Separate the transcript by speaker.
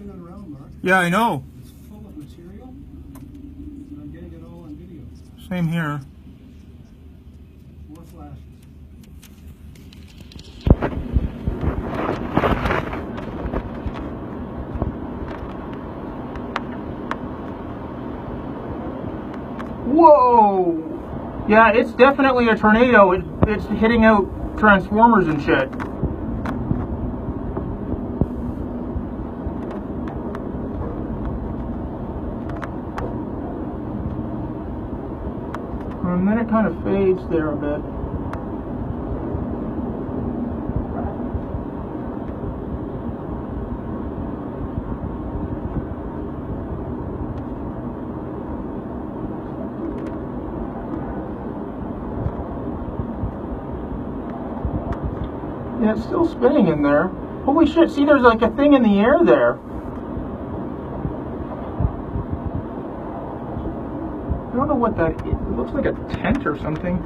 Speaker 1: spin it around, Mark.
Speaker 2: Yeah, I know.
Speaker 1: It's full of material, and I'm getting it all on video.
Speaker 2: Same here.
Speaker 1: More flashes.
Speaker 2: Whoa! Yeah, it's definitely a tornado. It's hitting out transformers and shit. And then it kind of fades there a bit. Yeah, it's still spinning in there. Holy shit, see there's like a thing in the air there. I don't know what that is. It looks like a tent or something.